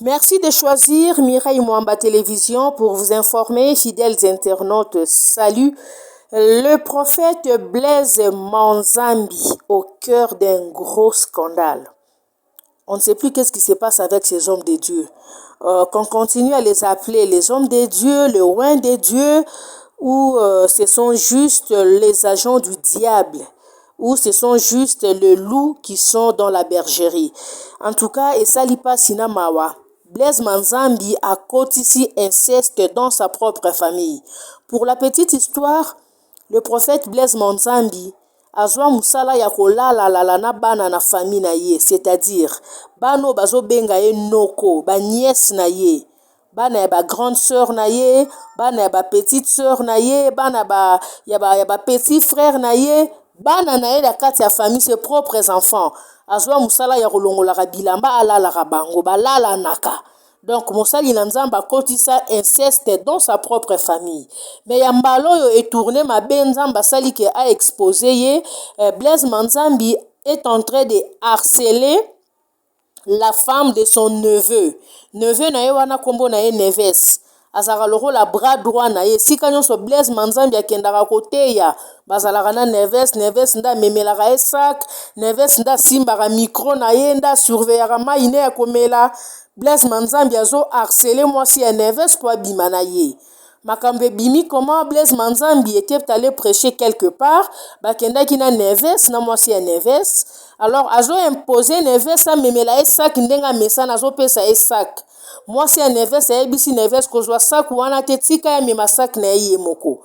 Merci de choisir Mireille Mwamba Télévision pour vous informer, fidèles internautes. Salut. Le prophète Blaise Manzambi au cœur d'un gros scandale. On ne sait plus qu'est-ce qui se passe avec ces hommes de Dieu. Qu'on continue à les appeler les hommes de Dieu, le roi de Dieu, ou ce sont juste les agents du diable, ou ce sont juste les loups qui sont dans la bergerie. En tout cas, Esalipa Sinamawa. Blaise Manzambi a cotissé inceste dans sa propre famille. Pour la petite histoire, le prophète Blaise Manzambi azwa musala ya kolala na bana na famille na ye, c'est-à-dire bano bazo benga ye noko, ba nièce na ye, bana ya ba grande sœur na ye, bana ya ba petite sœur na ye, bana ya ba petit frère na ye, bana na ye na kati ya famille, ses propres enfants. Azwa musala ya kolongola bilamba alala bango, balala naka. Donc, Moussali Nanzamba kotisa inceste dans sa propre famille. Mais Yambalo est tourné ma benzamba sali qui a exposé Blaise Manzambi est en train de harceler la femme de son neveu. Neveu na ye wana kombo na ye Neves. Azara loro la bras droit na ye. Si kanyon so Blaise Manzambi akendaka kote ya bazalaka na Neves nda memelaka ye sac, Neves nda simbaka micro na ye nda surveillaka mai ne ya komela. Blaise Manzambi azo harcelé mwasi ya Neves po abima na ye. Makambe bimi comment Blaise Manzambi était allé prêcher quelque part, bakendaki na Neves na mwasi ya Neves. Alors azo imposer Neves a memela ye sac ndenga mesana azo pesa ye sac. Mwasi ya Neves ayebisi Neves kozwa sac wana te tika ya mema sac na ye moko.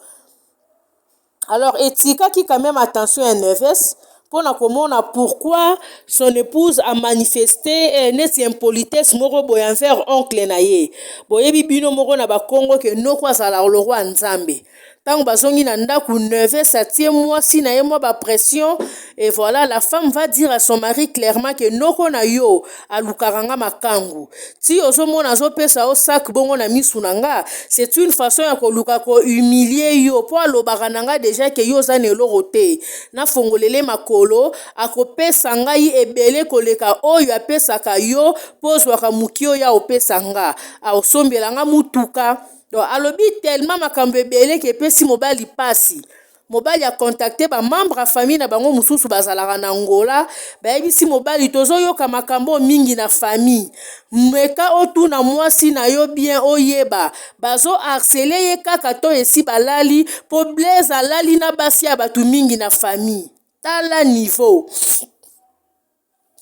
Alors etika qui quand même attention à Neves pour na komona pourquoi son épouse a manifesté neti impolitesse moko boye envers oncle na ye. Boyebi bino moko na ba Congo ke noko azala le roi Nzambe. Tant bazongi na ndaku Neves atie mwasi na ye mo ba pression et voilà la femme va dire à son mari clairement que noko na yo alukaranga makangu. Ti ozomona azopesa o sac bongo na misu nanga, c'est une façon ya koluka ko humilier yo po alobaka nanga déjà que yo za neloko te. Na fongolele makolo akopesa ngai ebele koleka oyo apesaka yo pozwaka mukio ya opesa nga. Aosombelanga mutuka. Donc, alobi tellement makambo ebele ke pesi mobali pasi. Mobali a contacté ba membre a famille na bango mususu bazalaka na Angola, ba yebisi mobali tozoyoka makambo mingi na famille. Meka otuna mwasi na yo bien oyeba, bazo harceler ye kaka to esi balali po Blaise alali na basi ya batu mingi na famille. Tala niveau.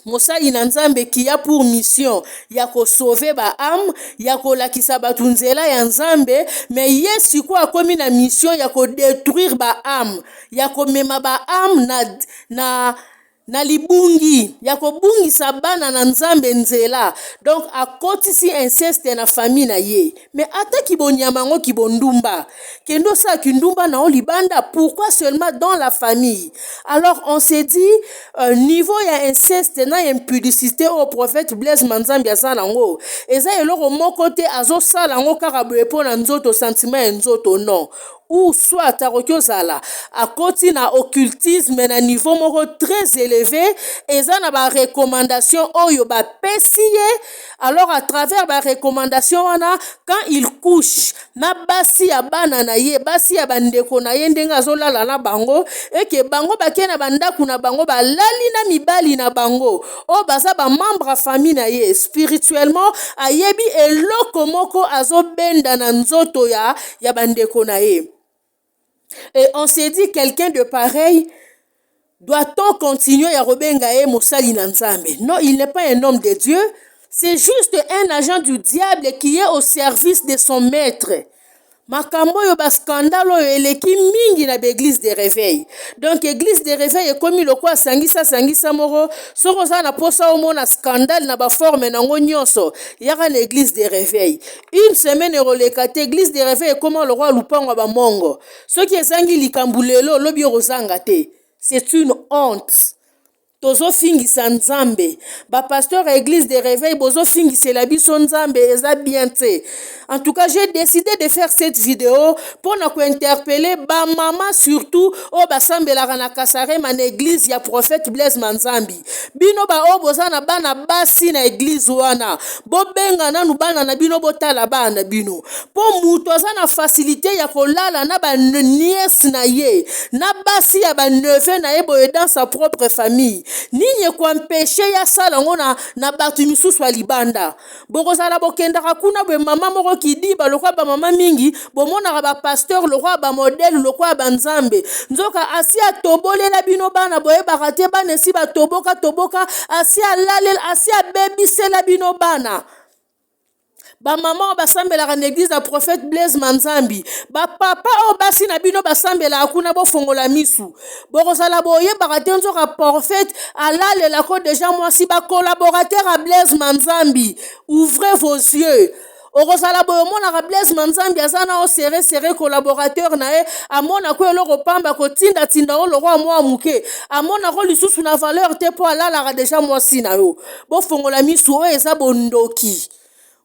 Mosali na Nzambe qui a pour mission ya ko sauver ba âme, ya ko lakisa batu nzela ya Nzambe, mais Yesu ko akomi na mission ya ko détruire ba âme, ya ko mema ba âme na libungi, ya ko bungisa bana na Nzambe nzela. Donc akotisi inceste na famille na ye. Mais ata kibonyama ngo kibondumba. Kendo sa kindumba na olibanda, pourquoi seulement dans la famille? Alors on s'est dit niveau ya inceste na impudicité au prophète Blaise Manzambi azala ngo. Eza eloko moko te azo sala ngo kaka boye pona nzoto sentiment nzoto non. Ou soit arokiozala akoti na occultisme na niveau moko très élevé, eza na ba recommandation oyo ba pesiye. Alors à travers ba recommandation wana, quand il couche na basi ya bana na ye, basi ya bandeko na ye ndenga azolala na bango, eke bango bakena na bandaku na bango balali na mibali na bango o baza ba membre a famille na ye spirituellement ayebi eloko moko azobenda na nzoto ya bandeko na ye. Et on s'est dit, quelqu'un de pareil, doit-on continuer à rebengaye Moussali Nzambe? Non, il n'est pas un homme de Dieu. C'est juste un agent du diable qui est au service de son maître. Makambo yo ba scandale yo eleki mingi na l'église de réveil. Donc église de réveil est comme le quoi sangisa moro soko za na posa o mona scandale na ba forme na ngonyonso yaka na église de réveil. Une semaine rolekate église de réveil comment le roi lupango ba mongo. Ce qui ezangi likambulelo lobi rozanga te. C'est une honte. tozo fingisa nzambe ba pasteur église de réveil bozo fingisela biso nzambe eza bien te. En tout cas, j'ai décidé de faire cette vidéo pour nous interpeller ba maman surtout au basambela na kasare man église ya prophète Blaise Manzambi. Bino ba o bozana bana basi na église wana. Bo benga nanu bana na bino botala bana bino. Po muto aza na facilité ya kolala na ba nièce na ye. Na basi ya ba neveu na ye boye dans sa propre famille. Ninye kwa mpeshe ya sala ngona na batu misusu wa libanda. Bokozala bokendaka kuna be mama moko kidiba lokwa ba mama mingi bomona ba pasteur lokwa ba modèle lokwa ba nzambe. Nzoka asia tobolela bino bana boye bakate bana si ba toboka asia lalel asia bebisela bino bana. Ba maman basambela na église ya prophète Blaise Manzambi. Ba papa o basi na bino basambela akuna bo fongola misu. Bokozala boye bakate nzoka prophète alale la ko déjà moi si ba collaborateur à Blaise Manzambi. Ouvrez vos yeux. Okozala boye mona Blaise Manzambi azana o serré collaborateur na e amona ko eloko pamba ko tinda o loko amwa muke amona ko lisusu na valeur te po alala déjà moi si na yo. Bo fongola misu o eza bondoki.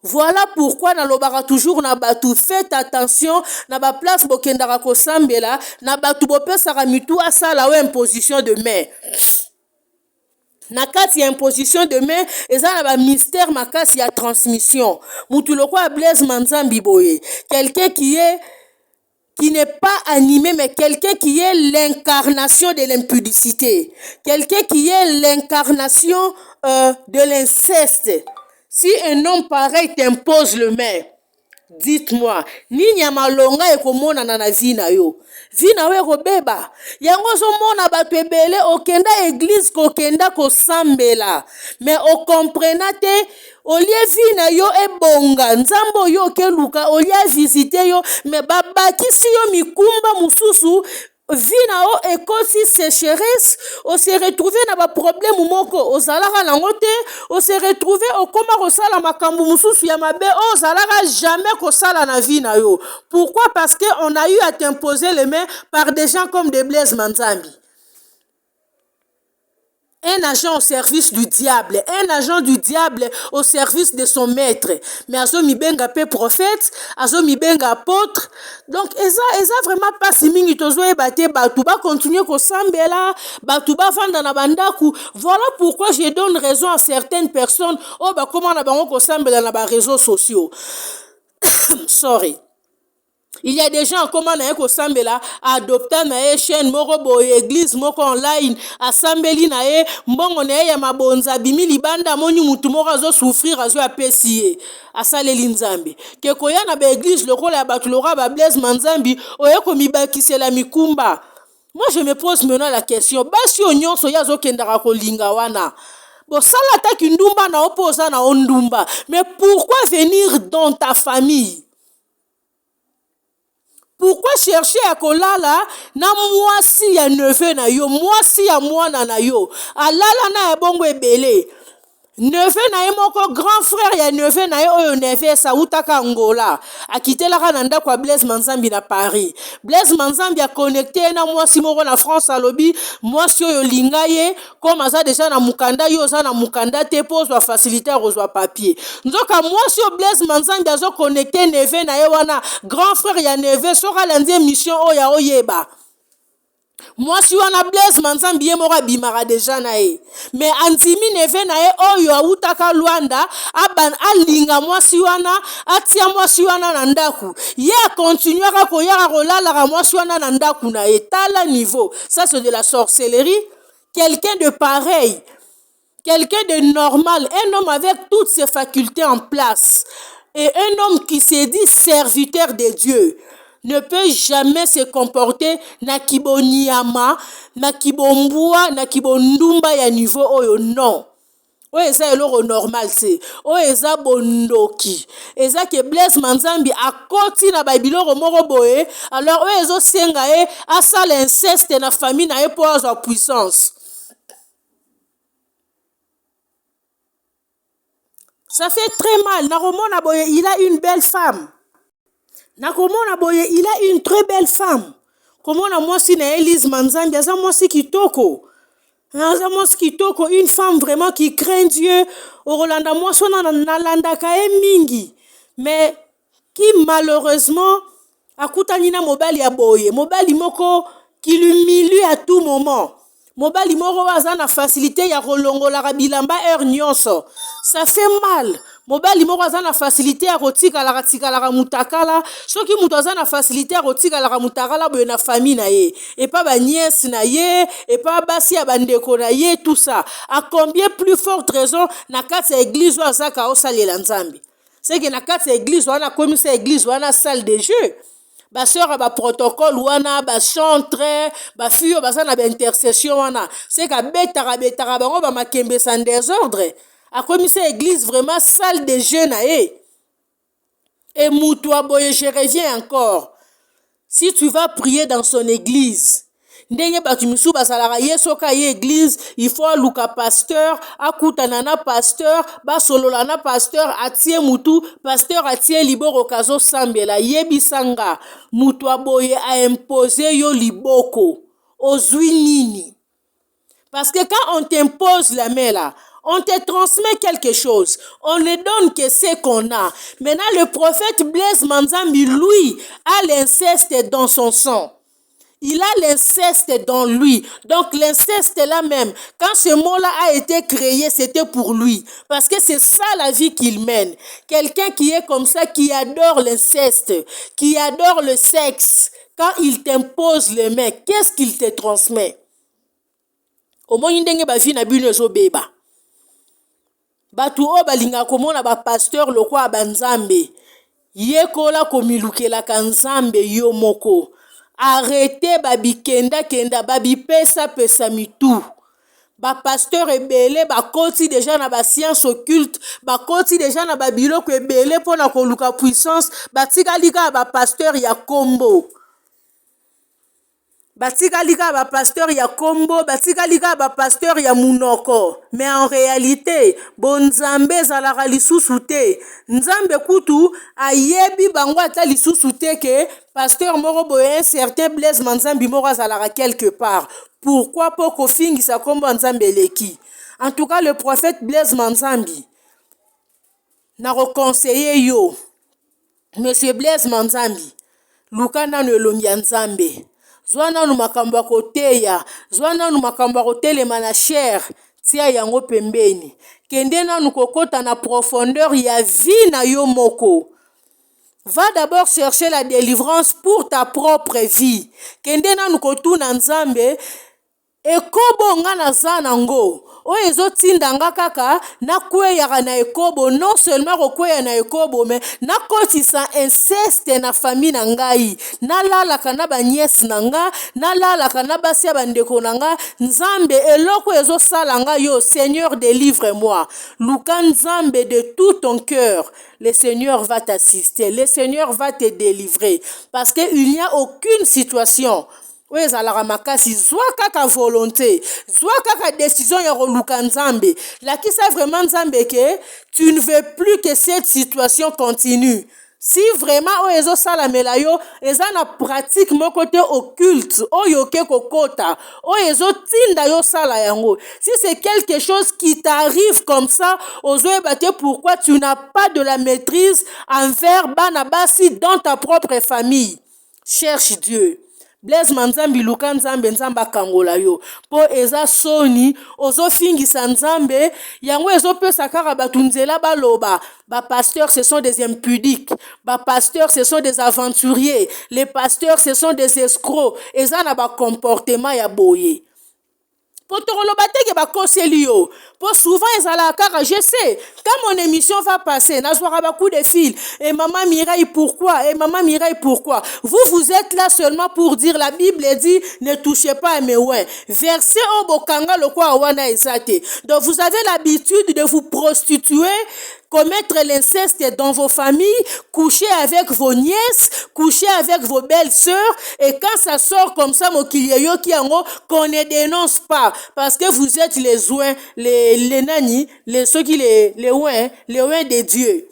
Voilà pourquoi nalobaka toujours na batu faites attention na ba place bokendaka ko sambela na batu bopesaka mitu asala o imposition de main. Na kati ya imposition de main eza na ba mystère makasi ya transmission. Mutu lokwa Blaise Manzambi boye, quelqu'un qui n'est pas animé, mais quelqu'un qui est l'incarnation de l'impudicité, quelqu'un qui est l'incarnation de l'inceste. Si un homme pareil t'impose le main, dites-moi, nini ya malonga ekomona na vie na yo? Vie na yo ekobeba. Yango zomona bato ebele okenda église kokenda kosambela. Mais o comprena te, olie vie na yo ebonga, nzambo yo keluka, olie visiter yo, mais babakisi yo mikumba mususu, vie na o ekosi sécheresse, on se retrouve na ba problème moko ozalaka nango te, on se retrouve okoma kosala makambo mususu ya mabe ozalaka jamais kosala na vie na yo. Pourquoi? Parce que on a eu à t'imposer les mains par des gens comme des Blaise Manzambi. Un agent au service du diable, un agent du diable au service de son maître. Mais azo mi benga pe prophète, azo mi benga apôtre. Donc eza vraiment pas si mingi tozo ebate batu ba continuer ko sambela, batu ba vanda na bandaku. Voilà pourquoi je donne raison à certaines personnes oh ba comment na bango ko sambela na ba réseaux sociaux. Sorry. Il y a des gens comment na ko sambela adopter na chaîne moko boye église moko online asambeli na e mbongo na ya mabonza bimi libanda moni mutu moko azo souffrir azo apesiye asaleli nzambe ke koya na ba église lokola ya batu lora ba Blaise Manzambi oye ko mibakisela mikumba. Moi je me pose maintenant la question, basi onyonso ya zo kendaka ko linga wana bon sala ta kindumba na oposa na ondumba, mais pourquoi venir dans ta famille? Pourquoi chercher à kolala na mwasi ya neveu na yo, mwasi ya mwana na yo, alala na ya bongo ebele. Neveu na ye moko grand frère ya neveu na ye oyo neve sa utaka Angola. Akitelaka na ndako ya Blaise Manzambi na Paris. Blaise Manzambi a connecté na mwasi moko na France alobi mwasi oyo linga ye comme aza déjà na mukanda yo za na mukanda te pose wa faciliter ozwa papier. Nzoka mwasi oyo Blaise Manzambi azo connecté neve na ye wana grand frère ya neve soka landie mission oya oyeba. Mwasi wana Blaise Manzambi ye moko abimaka deja na ye. Mais andimi neve na ye oyo autaka Luanda alinga mwasi wana atia mwasi wana na ndaku. Ye continuera koyaka kolalaka mwasi wana na ndaku na ye. Tala niveau. Ça c'est de la sorcellerie. Quelqu'un de pareil, quelqu'un de normal, un homme avec toutes ses facultés en place et un homme qui se dit serviteur de Dieu ne peut jamais se comporter na kiboniama, na kibombua, na kibondumba ya niveau oyo non. Oyo eza eloko normal se. Oyo eza bondoki. Eza ke Blaise Manzambi akoti na babiloko moko boye, alors oyo ezo senga e asala inceste na famille na e po azwa puissance. Ça fait très mal. Nakomona boye, il a une belle femme. Nakomona boye, il a une très belle femme. Komona mwasi na Elise Manzambi, aza mwasi kitoko. Naza mwasi kitoko, une femme vraiment qui craint Dieu. Orolanda mwasi wana nalandaka ye mingi. Mais qui malheureusement akutani na mobali ya boye. Mobali moko qui l'humilie à tout moment. Mobali moko aza na facilité ya kolongola bilamba heure nyonso. Ça fait mal. Mobali moko aza na facilité ya kotikalaka mutakala. Soki mutu aza na facilité ya kotikalaka mutakala boye na famille na ye. Et pas ba nièce na ye, et pas basi ya bandeko na ye, tout ça. À combien plus forte raison na kati ya église wa azaka osalela Nzambe. C'est que na kati ya église wana komi sa église wana salle de jeu. Ba sœur ba protocole wana ba chantre ba fille ba na ba intercession wana c'est ka betaka bango ba makembe sans désordre a comme ça église vraiment salle de jeu na et mutua boye je reviens encore si tu vas prier dans son église ndenge batu misu basalaka ye soka ye église il faut luka pasteur akutana na pasteur basolola na pasteur atie mutu pasteur atie liboko kazo sambela yebisanga mutu aboye a imposer yo liboko ozwi nini parce que quand on t'impose la main là on te transmet quelque chose. On ne donne que ce qu'on a. Maintenant, le prophète Blaise Manzambi, lui, a l'inceste dans son sang. Il a l'inceste dans lui. Donc l'inceste là même, quand ce mot-là a été créé, c'était pour lui. Parce que c'est ça la vie qu'il mène. Quelqu'un qui est comme ça, qui adore l'inceste, qui adore le sexe. Quand il t'impose les mains, qu'est-ce qu'il te transmet? Au moins, il n'y a pas de batu o balinga komona ba pasteur lokwa banzambe yekola komilukela kanzambe yo moko arrêtez babikenda kenda babipesa pesa mitu ba pasteur ebele bakoti déjà na ba science occulte bakoti déjà na ba biloko ebele pona koluka puissance batikalika ba pasteur ya kombo batikalika ba pasteur ya kombo batikalika ba pasteur ya munoko mais en réalité bonzambe ezalaka lisusu te nzambe kutu ayebi bango ata lisusu te ke pasteur moko boye un certain Blaise Manzambi moko azalaka quelque part. Pourquoi po kofingisa kombo nzambe eleki? En tout cas le prophète Blaise Manzambi na reconseiller yo monsieur Blaise Manzambi luka nanu elongi ya nzambe zwa nanu makambo ya koteya zwa nanu makambo ya kotelema na chair tia yango pembeni kende nanu kokota na profondeur ya vie na yo moko. Va d'abord chercher la délivrance pour ta propre vie. Kende nanu kotuna nzambe ekobo nga naza nango oyo ezotindanga kaka nakweyaka na ekobo non seulement kokweya na ekobo me nakotisa inceste na famille na ngai nalalaka na baniese na nga nalalaka na basi ya bandeko na nga nzambe eloko ezosala nga yo Seigneur délivre-moi luka nzambe de tout ton cœur. Le Seigneur va t'assister, le Seigneur va te délivrer parce que il n'y a aucune situation oyo ezalaka makasi zwa kaka volonté zwa kaka décision ya koluka nzambe lakisa vraiment nzambe ke tu ne veux plus que cette situation continue. Si vraiment oyo ezosalamela yo eza na pratique moko te occulte oyo oke kokota oyo ezotinda yo sala yango, si c'est quelque chose qui t'arrive comme ça ozoyeba te pourquoi tu n'as pas de la maîtrise envers bana basi dans ta propre famille, cherche Dieu. Blaise Manzambi luka nzambe nzamba kangola yo po eza soni ozofingisa nzambe yango ezopesa kaka batu nzela baloba ba pasteurs ce sont des impudiques, ba pasteurs ce sont des aventuriers, les pasteurs ce sont des escrocs, eza na ba comportement ya boye potokoloba teke bakoseli yo po souvent ezala kaka je sais quand mon émission va passer nazwaka ba coup de fil et maman Mireille pourquoi et maman Mireille pourquoi vous êtes là seulement pour dire la Bible dit ne touchez pas à mes ouins verset au bokanga lokwa wana ezate. Donc vous avez l'habitude de vous prostituer, commettre l'inceste dans vos familles, coucher avec vos nièces, coucher avec vos belles-sœurs, et quand ça sort comme ça, qu'on ne dénonce pas, parce que vous êtes les ouins, les nani, ceux qui les ouins de Dieu.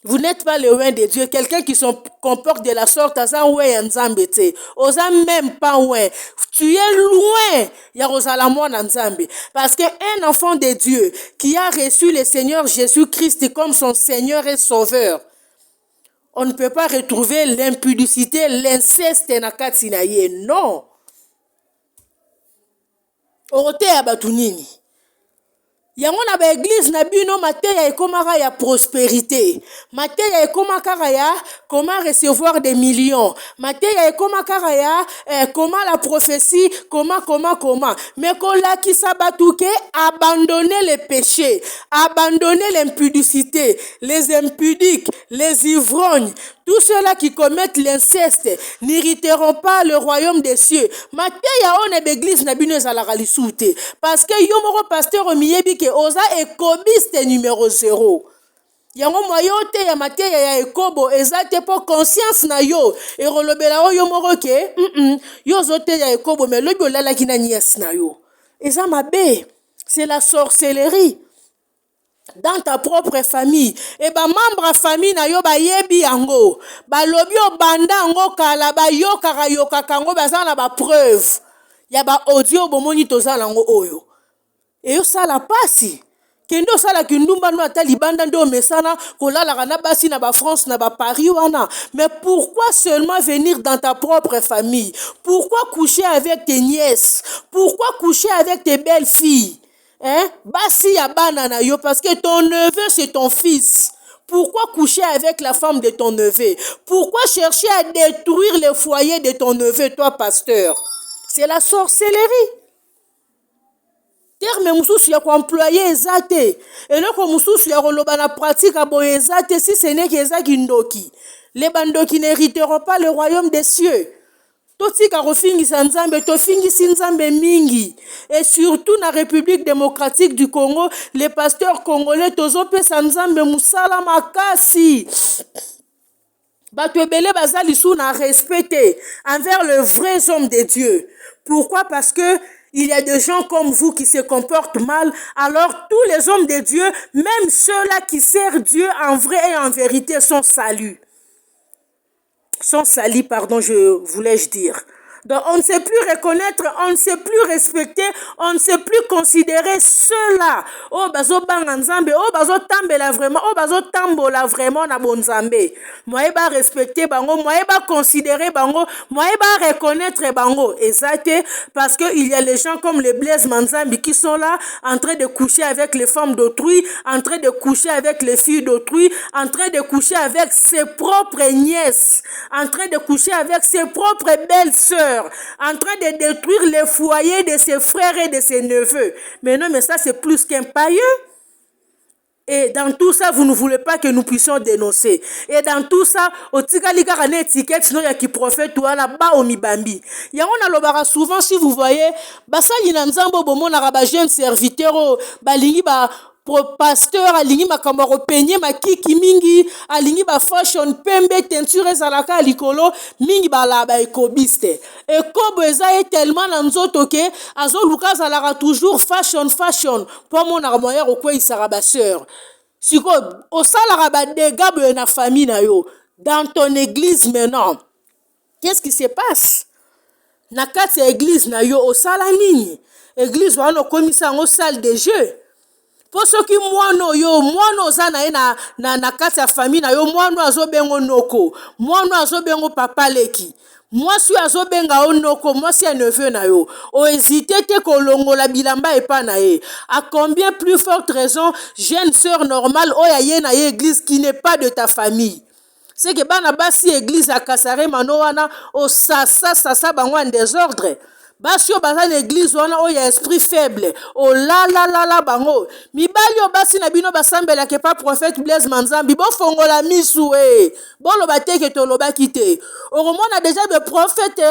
Vous n'êtes pas le loin de Dieu. Quelqu'un qui se comporte de la sorte, osa même pas loin. Tu es loin. Parce qu'un enfant de Dieu qui a reçu le Seigneur Jésus-Christ comme son Seigneur et Sauveur, on ne peut pas retrouver l'impudicité, l'inceste na kati na ye. Non. Orote ya batu nini? Yango na ba église na bino mateya ekomaka ya prospérité. Mateya ekomaka ya comment recevoir des millions. Mateya ekomaka ya comment la prophétie, comment. Mais kolakisa batu ke abandonner les péchés, abandonner l'impudicité, les impudiques, les ivrognes. Tous ceux-là qui commettent l'inceste n'hériteront pas le royaume des cieux. Mateya on est église na bino ezalaka lisuute. Parce que yo moko pasteur omiyebi ke oza ekobiste numéro 0. Yango moyo te ya mateya ya ekobo ezate po conscience na yo erolobela yo moko ke yo zote ya ekobo mais lobi olalaki na nièce na yo. Eza mabe. C'est la sorcellerie. Dans ta propre famille, et ba membre famille na yo ba yebi yango, ba lobi o banda yango kala ba yoka kango bazana ba preuve, ya ba audio bomoni tozala yango oyo, et yo sala pasi, kendo sala kindumba no ata libanda ndo mesana kolala kana basi na ba France na ba Paris wana, mais pourquoi seulement venir dans ta propre famille? Pourquoi coucher avec tes nièces? Pourquoi coucher avec tes belles filles? Hein? Basi ya bana na yo parce que ton neveu c'est ton fils. Pourquoi coucher avec la femme de ton neveu? Pourquoi chercher à détruire le foyer de ton neveu, toi pasteur? C'est la sorcellerie. Terme mususu ya employer ezate. Et loko mususu ya roloba na pratique abo ezate si ce n'est que ezaki ndoki. Les bandoki n'hériteront pas le royaume des cieux. Totika rofingisa nzambe tofingisi nzambe mingi, et surtout na République démocratique du Congo les pasteurs congolais tozopesa nzambe musala makasi. Bato ebele baza lisu na respecté envers le vrai homme de Dieu. Pourquoi? Parce que il y a des gens comme vous qui se comportent mal, alors tous les hommes de Dieu, même ceux-là qui servent Dieu en vrai et en vérité, sont salués. Sont salis, pardon, voulais-je dire. Donc on ne sait plus reconnaître, on ne sait plus respecter, on ne sait plus considérer ceux-là. Oh bazo banga nzambe, oh bazo tambela vraiment, oh bazo tambola vraiment na bonzambe. Moi ba respecter bango, moi ba considérer bango, moi ba reconnaître bango. Exact, parce que il y a les gens comme les Blaise Manzambi qui sont là en train de coucher avec les femmes d'autrui, en train de coucher avec les filles d'autrui, en train de coucher avec ses propres nièces, en train de coucher avec ses propres belles-sœurs, en train de détruire les foyers de ses frères et de ses neveux. Mais non, mais ça c'est plus qu'un païen. Et dans tout ça, vous ne voulez pas que nous puissions dénoncer. Et dans tout ça, au tikalika kane étiquette sinon ya ki prophète ou ala ba omibambi. Yango na lobara souvent si vous voyez, basali na nzambo bomona ba jeune serviteur balingi ba pasteur alingi makambo peigner makiki mingi alingi ba fashion pembe teinture ezalaka likolo mingi bala ba ekobiste ekobo eza tellement na nzoto ke azoluka azalaka toujours fashion po mona moyen okweyisaka ba sœur siko osalaka ba dégâts na famille na yo dans ton église. Maintenant qu'est-ce qui se passe na kati ya église na yo? Osala nini? Église wana okomisa ngo salle de jeu. Pour ceux qui mwano yo mwano za na ye na kati ya famille na yo, mwano azobengo noko, mwano azobengo papa leki, mwasi azobenga onoko, mwasi ya neveu na yo, o hésité te kolongola bilamba epa na ye. À combien plus forte raison jeune sœur normale oya ye na ye église qui n'est pas de ta famille? C'est que bana basi église à Kasare mano wana o sasa bango en désordre. Basi yo baza na église wana oyo esprit faible o la bango mibali yo basi na bino basambela ke pa prophète Blaise Manzambi bo fongola misu boloba te ke tolobaki te. Oromona déjà be prophète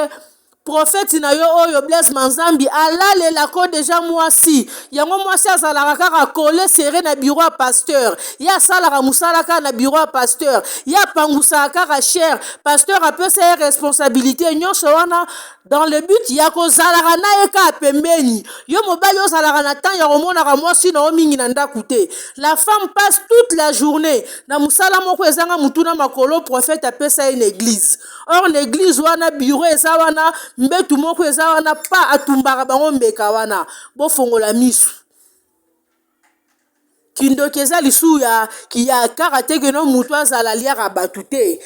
prophète na yo oyo Blaise Manzambi alalelako déjà mwasi yango mwasi azalaka kaka kole serré na bureau ya pasteur ya asalaka mosala kaka na bureau ya pasteur ya apangusaka kaka cher pasteur apesa ye responsabilité nyonso wana dans le but ya kozalaka na ye kaka pembeni yo mobali ozalaka na temps ya komonaka mwasi na yo mingi na ndako te. La femme passe toute la journée na mosala moko ezanga mutuna makolo prophète apesa ye na église. Or na église wana bureau eza wana mbetu moko eza wana pa atumbaka bango mbeka wana bofongola misu kindoki eza lisu ya kaka te keno mutu azala liaka batu te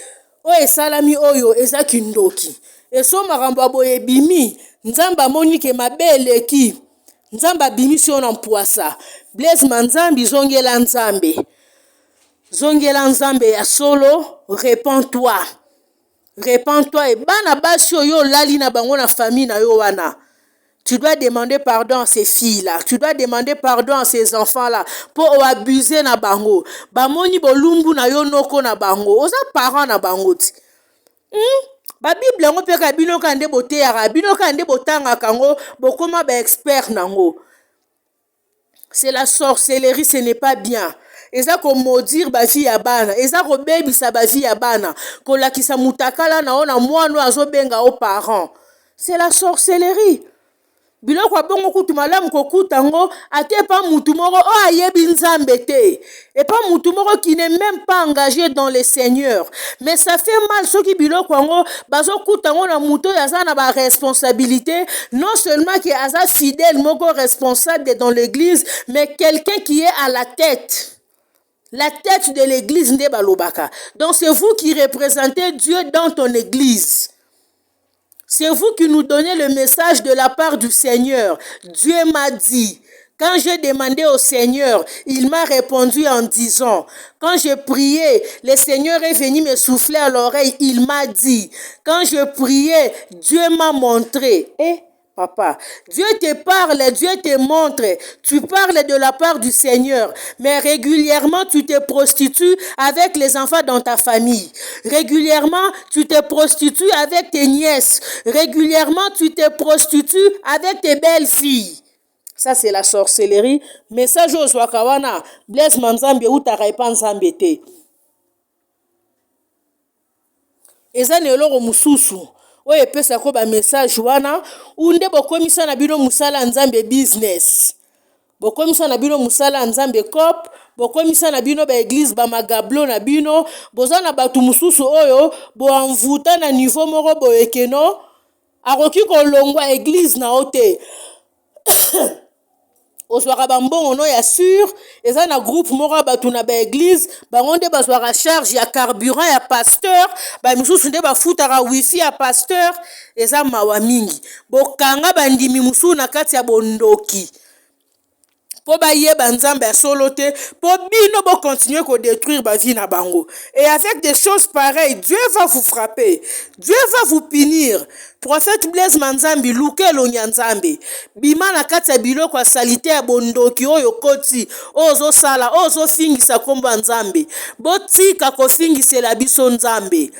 oyo esalami oyo eza kindoki eso makambo ya boye ebimi nzambe amoni ke mabe eleki nzambe abimisi yo na mpwasa. Blaise Manzambi zongela nzambe ya solo répands-toi et bana basi oyo lali na bango na famille na yo wana. Tu dois demander pardon à ces filles-là. Tu dois demander pardon à ces enfants-là. Pour abuser na bango. Bamoni bolumbu na yo noko na bango. Oza parent na bango ti. Ba Bible ngo peka bino kande boteaka. Bino kande botanga kango. Bokoma ba expert nango. C'est la sorcellerie, ce n'est pas bien. Eza ko maudire ba vie ya bana. Eza ko bebisa ba vie ya bana. Ko lakisa mutakala na ona mwana azo benga aux parents. C'est la sorcellerie. Biloko abongo kutu malamu kokuta ngo ate pa mutu moko o ayebi nzambe te et pas mutu moko qui n'est même pas engagé dans le Seigneur. Mais ça fait mal soki biloko ngo bazo kuta ngo na mutu yaza na ba responsabilité, non seulement qui aza fidèle moko responsable dans l'église, mais quelqu'un qui est à la tête. La tête de l'église nde balobaka. Donc c'est vous qui représentez Dieu dans ton église. C'est vous qui nous donnez le message de la part du Seigneur. Dieu m'a dit. Quand j'ai demandé au Seigneur, il m'a répondu en disant, quand je priais, le Seigneur est venu me souffler à l'oreille, il m'a dit. Quand je priais, Dieu m'a montré. Papa, Dieu te parle, Dieu te montre, tu parles de la part du Seigneur, mais régulièrement tu te prostitues avec les enfants dans ta famille. Régulièrement tu te prostitues avec tes nièces. Régulièrement tu te prostitues avec tes belles-filles. Ça c'est la sorcellerie. Message aux Wakawana, Blaise Manzambi ou Taraipan Zambete. Eza neloro mususu. Oye pesa ko ba message wana unde bokomisa na bino musala nzambe business bokomisa na bino musala nzambe cop bokomisa na bino ba église ba magablo na bino bozana batu mususu oyo bo envuta na niveau moko boyekeno akoki kolongwa église na ote oswaka bambongo no ya sur eza na groupe moko batu na ba église bango nde bazwaka charge ya carburant ya pasteur ba misusu nde bafutaka wifi ya pasteur eza mawa mingi bokanga bandimi musu na kati ya bondoki po bayeba nzambe ya solo te po bino bo continuer ko détruire ba vie na bango. Et avec des choses pareilles, Dieu va vous frapper, Dieu va vous punir. Prophète Blaise Manzambi lukelo nyanzambe bima na kati ya biloko ya salite ya bondoki oyo koti ozo sala ozo fingisa komba nzambe botika ko fingisela biso nzambe.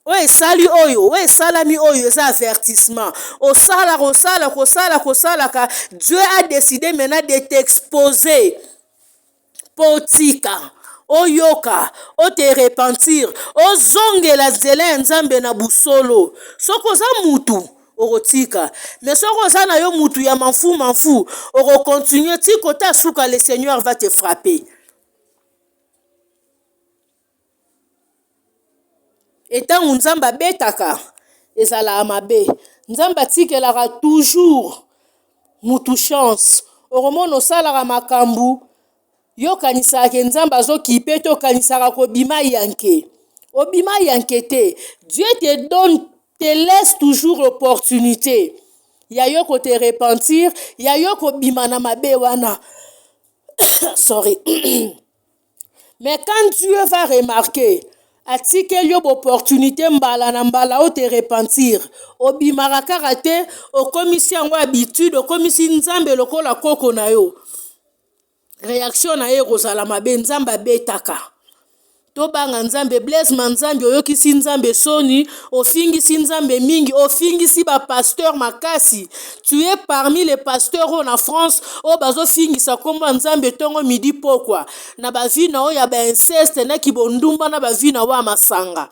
Ouais, sali oyo, ouais, salami oyo, c'est avertissement. Dieu a décidé maintenant de t'exposer. Potika, oyoka, o te repentir, o zonge la zele nzambe na busolo. Soko za mutu, orotika. Mais soko za na yo mutu ya manfu, oro continue, ti kota suka, le Seigneur va te frapper. Etant nzamba betaka ezala amabe nzamba tikelaka toujours mutu chance oromono salara makambu yo kanisaka ke nzamba zo kipe to kanisaka ko bima yanke obima yanke te. Dieu te laisse toujours l'opportunité ya yo ko te repentir ya yo ko bima na mabe wana sorry. Mais quand Dieu va remarquer atikeli yo opportunité mbala na mbala o te repentir obimaka kaka te okomisi yango habitude okomisi nzambe lokola koko na yo réaction na ye kozala mabe nzambe abetaka tobanga nzambe. Blaise Manzambi oyokisi nzambe soni, ofingisi nzambe mingi, ofingisi ba pasteur makasi. Tu es parmi les pasteurs en France o bazo fingisa komba nzambe tongo midi pokwa na ba vie na o ya ba inceste na kibondumba na ba vie na wa masanga.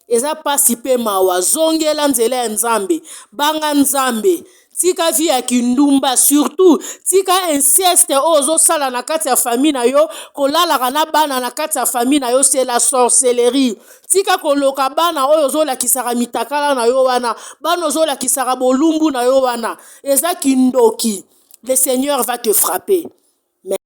Eza pasi pe mawa zongela nzela ya nzambe, banga nzambe. Tika vi ya kindumba, surtout tika inceste ozo sala na kati ya famille na yo, kolala na bana na kati ya famille na yo, c'est la sorcellerie. Tika koloka bana oyo zola kisaka mitakala na yo wana, bana zola kisaka bolumbu na yo wana, eza kindoki. Le Seigneur va te frapper.